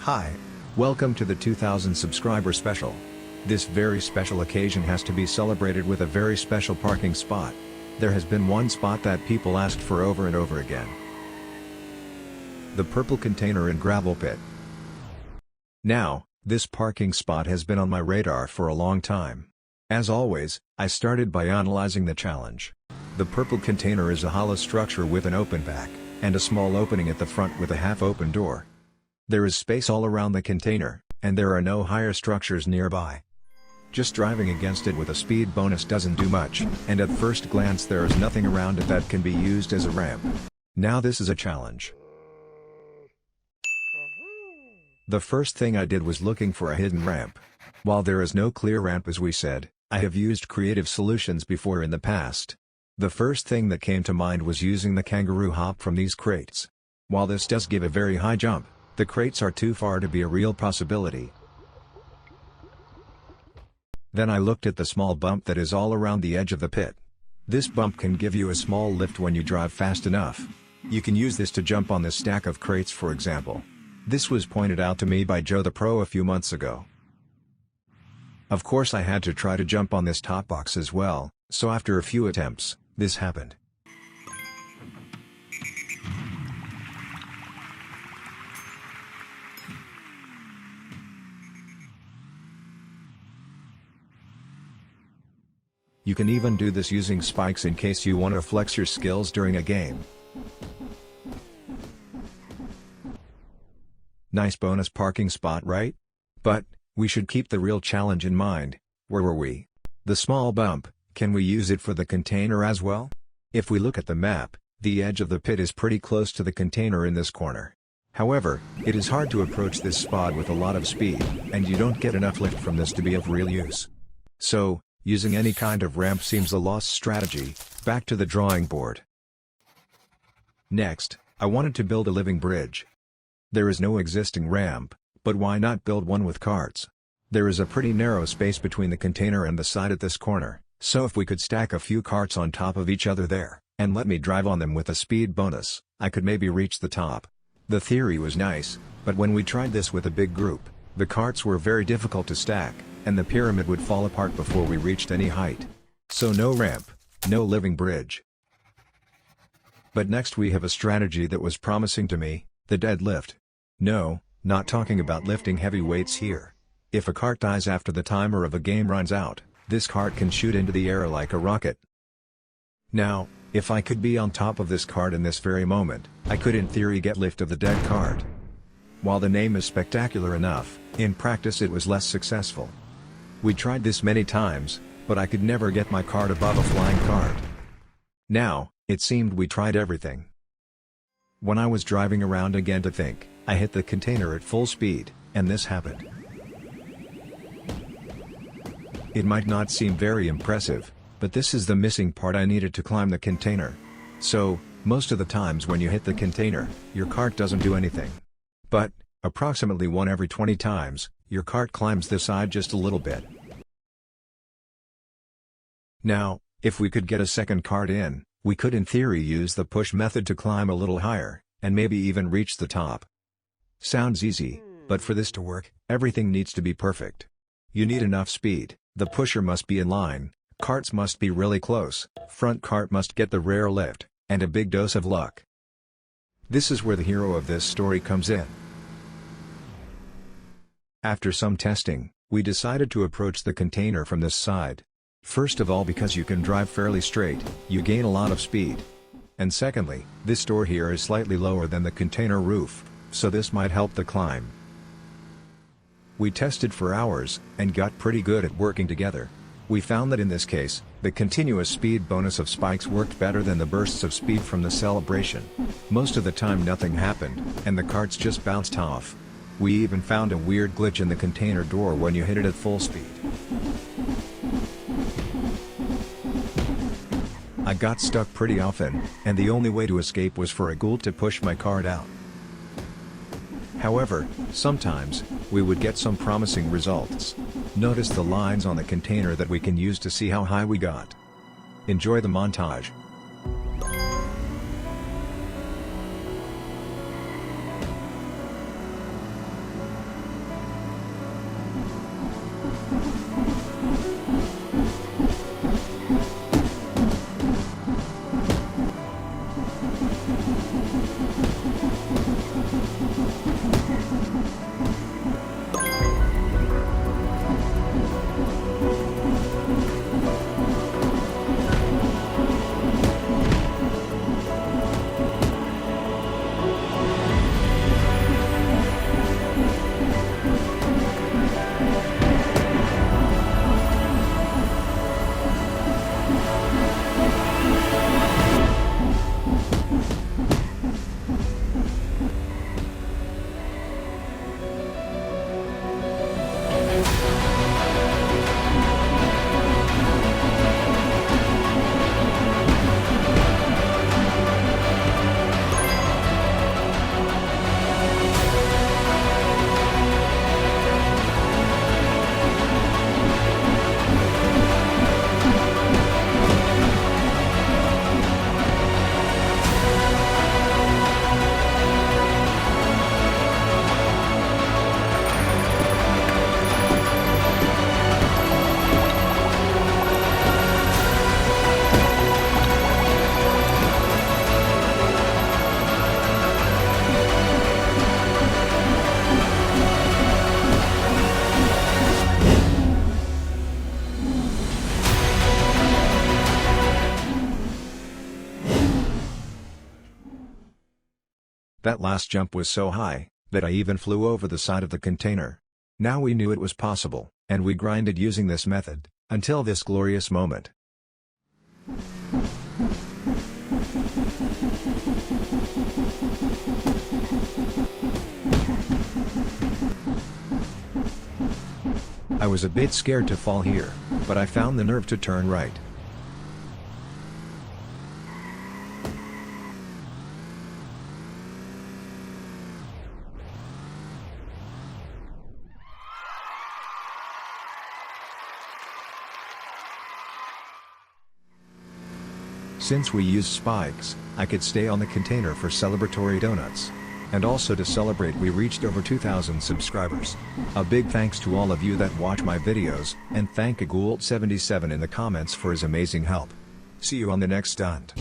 Hi. Welcome to the 2000 subscriber special. This very special occasion has to be celebrated with a very special parking spot. There has been one spot that people asked for over and over again. The purple container in gravel pit. Now, this parking spot has been on my radar for a long time. As always, I started by analyzing the challenge. The purple container is a hollow structure with an open back, and a small opening at the front with a half-open door. There is space all around the container, and there are no higher structures nearby. Just driving against it with a speed bonus doesn't do much, and at first glance there is nothing around it that can be used as a ramp. Now this is a challenge. The first thing I did was looking for a hidden ramp. While there is no clear ramp as we said, I have used creative solutions before in the past. The first thing that came to mind was using the kangaroo hop from these crates. While this does give a very high jump, the crates are too far to be a real possibility. Then I looked at the small bump that is all around the edge of the pit. This bump can give you a small lift when you drive fast enough. You can use this to jump on this stack of crates, for example. This was pointed out to me by JoeThePro a few months ago. Of course I had to try to jump on this top box as well, so after a few attempts, this happened. You can even do this using spikes in case you want to flex your skills during a game. Nice bonus parking spot, right? But, we should keep the real challenge in mind. Where were we? The small bump, can we use it for the container as well? If we look at the map, the edge of the pit is pretty close to the container in this corner. However, it is hard to approach this spot with a lot of speed, and you don't get enough lift from this to be of real use. So, using any kind of ramp seems a lost strategy. Back to the drawing board. Next, I wanted to build a living bridge. There is no existing ramp, but why not build one with carts? There is a pretty narrow space between the container and the side at this corner, so if we could stack a few carts on top of each other there, and let me drive on them with a speed bonus, I could maybe reach the top. The theory was nice, but when we tried this with a big group, the carts were very difficult to stack, and the pyramid would fall apart before we reached any height. So no ramp, no living bridge. But next we have a strategy that was promising to me, the deadlift. No, not talking about lifting heavy weights here. If a cart dies after the timer of a game runs out, this cart can shoot into the air like a rocket. Now, if I could be on top of this cart in this very moment, I could in theory get lift of the dead cart. While the name is spectacular enough, in practice it was less successful. We tried this many times, but I could never get my cart above a flying cart. Now, it seemed we tried everything. When I was driving around again to think, I hit the container at full speed, and this happened. It might not seem very impressive, but this is the missing part I needed to climb the container. So, most of the times when you hit the container, your cart doesn't do anything. But, approximately 1 every 20 times, your cart climbs the side just a little bit. Now, if we could get a second cart in, we could in theory use the push method to climb a little higher, and maybe even reach the top. Sounds easy, but for this to work, everything needs to be perfect. You need enough speed, the pusher must be in line, carts must be really close, front cart must get the rare lift, and a big dose of luck. This is where the hero of this story comes in. After some testing, we decided to approach the container from this side. First of all, because you can drive fairly straight, you gain a lot of speed. And secondly, this door here is slightly lower than the container roof, so this might help the climb. We tested for hours, and got pretty good at working together. We found that in this case, the continuous speed bonus of spikes worked better than the bursts of speed from the celebration. Most of the time nothing happened, and the carts just bounced off. We even found a weird glitch in the container door when you hit it at full speed. I got stuck pretty often, and the only way to escape was for a ghoul to push my cart out. However, sometimes, we would get some promising results. Notice the lines on the container that we can use to see how high we got. Enjoy the montage. That last jump was so high, that I even flew over the side of the container. Now we knew it was possible, and we grinded using this method, until this glorious moment. I was a bit scared to fall here, but I found the nerve to turn right. Since we used spikes, I could stay on the container for celebratory donuts. And also to celebrate, we reached over 2,000 subscribers. A big thanks to all of you that watch my videos, and thank Agult77 in the comments for his amazing help. See you on the next stunt.